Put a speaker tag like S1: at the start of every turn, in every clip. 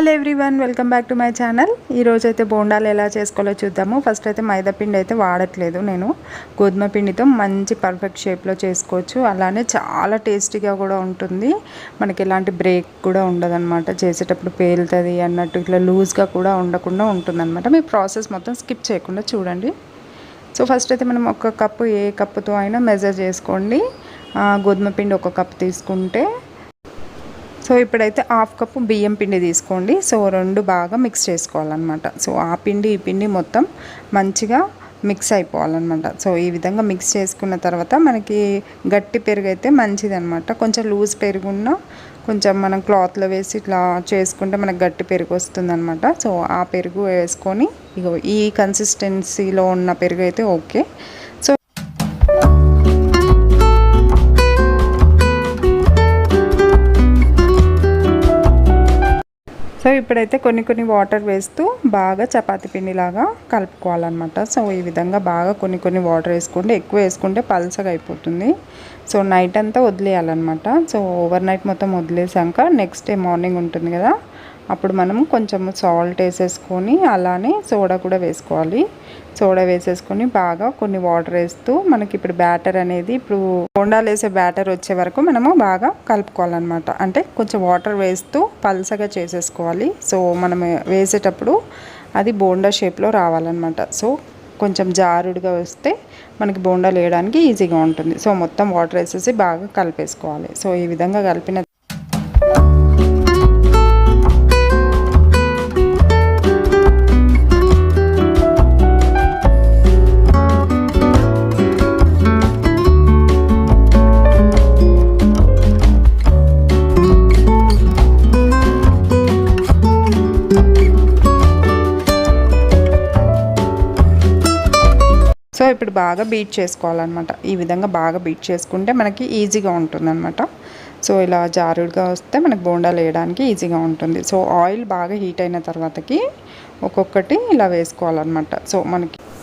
S1: Hello everyone, welcome back to my channel. ఈరోజు అయితే బోండాలు ఎలా చేసుకోవాలో చూద్దాము. ఫస్ట్ అయితే మైదా పిండి అయితే వాడట్లేదు నేను. గోధుమ పిండితో మంచి పర్ఫెక్ట్ షేప్లో చేసుకోవచ్చు. అలానే చాలా టేస్టీగా కూడా ఉంటుంది. మనకి ఎలాంటి బ్రేక్ కూడా ఉండదన్నమాట. చేసేటప్పుడు పేలుతుంది అన్నట్టు ఇట్లా లూజ్గా కూడా ఉండకుండా ఉంటుందన్నమాట. మీ ప్రాసెస్ మొత్తం స్కిప్ చేయకుండా చూడండి. సో ఫస్ట్ అయితే మనం ఒక కప్పు, ఏ కప్పుతో అయినా మెజర్ చేసుకోండి. గోధుమ పిండి ఒక కప్పు తీసుకుంటే, సో ఇప్పుడైతే హాఫ్ కప్పు బియ్యం పిండి తీసుకోండి. సో రెండు బాగా మిక్స్ చేసుకోవాలన్నమాట. సో ఆ పిండి ఈ పిండి మొత్తం మంచిగా మిక్స్ అయిపోవాలన్నమాట. సో ఈ విధంగా మిక్స్ చేసుకున్న తర్వాత మనకి గట్టి పెరుగు అయితే మంచిది అనమాట. కొంచెం లూజ్ పెరుగున్నా కొంచెం మనం క్లాత్లో వేసి ఇట్లా చేసుకుంటే మనకు గట్టి పెరుగు వస్తుంది అనమాట. సో ఆ పెరుగు వేసుకొని ఇగో ఈ కన్సిస్టెన్సీలో ఉన్న పెరుగు అయితే ఓకే. సో ఇప్పుడైతే కొన్ని వాటర్ వేస్తూ బాగా చపాతీ పిండిలాగా కలుపుకోవాలన్నమాట. సో ఈ విధంగా బాగా కొన్ని వాటర్ వేసుకోండి. ఎక్కువ వేసుకుంటే పల్చగా అయిపోతుంది. సో నైట్ అంతా వదిలేయాలన్నమాట. సో ఓవర్ నైట్ మొత్తం వదిలేసాక నెక్స్ట్ డే మార్నింగ్ ఉంటుంది కదా, అప్పుడు మనం కొంచెం సాల్ట్ వేసేసుకొని అలానే సోడా కూడా వేసుకోవాలి. సోడా వేసేసుకొని బాగా కొన్ని వాటర్ వేస్తూ మనకి ఇప్పుడు బ్యాటర్ అనేది ఇప్పుడు బోండాలు వేసే బ్యాటర్ వచ్చే వరకు మనము బాగా కలుపుకోవాలన్నమాట. అంటే కొంచెం వాటర్ వేస్తూ పల్సగా చేసేసుకోవాలి. సో మనం వేసేటప్పుడు అది బోండా షేప్లో రావాలన్నమాట. సో కొంచెం జారుడుగా వస్తే మనకి బోండాలు వేయడానికి ఈజీగా ఉంటుంది. సో మొత్తం వాటర్ వేసేసి బాగా కలిపేసుకోవాలి. సో ఈ విధంగా కలిపిన సో ఇప్పుడు బాగా బీట్ చేసుకోవాలన్నమాట. ఈ విధంగా బాగా బీట్ చేసుకుంటే మనకి ఈజీగా ఉంటుందన్నమాట. సో ఇలా జారుడుగా వస్తే మనకి బోండాలు వేయడానికి ఈజీగా ఉంటుంది. సో ఆయిల్ బాగా హీట్ అయిన తర్వాతకి ఒక్కొక్కటి ఇలా వేసుకోవాలన్నమాట.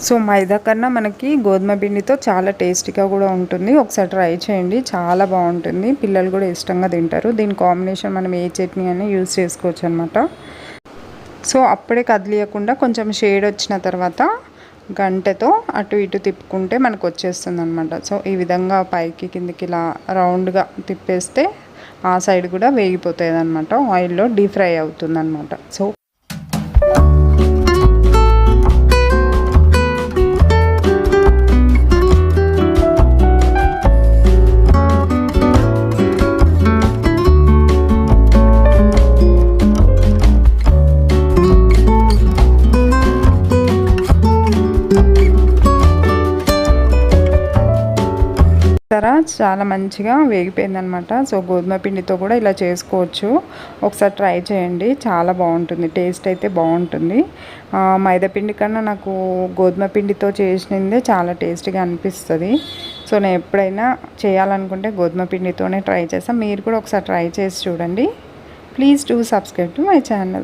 S1: సో మైదా కన్నా మనకి గోధుమ పిండితో చాలా టేస్టీగా కూడా ఉంటుంది. ఒకసారి ట్రై చేయండి, చాలా బాగుంటుంది. పిల్లలు కూడా ఇష్టంగా తింటారు. దీని కాంబినేషన్ మనం ఏ చట్నీ అయినా యూజ్ చేసుకోవచ్చు అనమాట. సో అప్పుడే కదిలియకుండా కొంచెం షేడ్ వచ్చిన తర్వాత గంటెతో అటు ఇటు తిప్పుకుంటే మనకు వచ్చేస్తుంది అనమాట. సో ఈ విధంగా పైకి కిందికి ఇలా రౌండ్గా తిప్పేస్తే ఆ సైడ్ కూడా వేగిపోతుంది అనమాట. ఆయిల్లో డీప్ ఫ్రై అవుతుంది అనమాట. సో చాలా మంచిగా వేగిపోయిందనమాట. సో గోధుమ పిండితో కూడా ఇలా చేసుకోవచ్చు. ఒకసారి ట్రై చేయండి, చాలా బాగుంటుంది. టేస్ట్ అయితే బాగుంటుంది. మైదా పిండి కన్నా నాకు గోధుమ పిండితో చేసినదే చాలా టేస్టీగా అనిపిస్తుంది. సో నేను ఎప్పుడైనా చేయాలనుకుంటే గోధుమ పిండితోనే ట్రై చేస్తాను. మీరు కూడా ఒకసారి ట్రై చేసి చూడండి. Please do subscribe to my channel.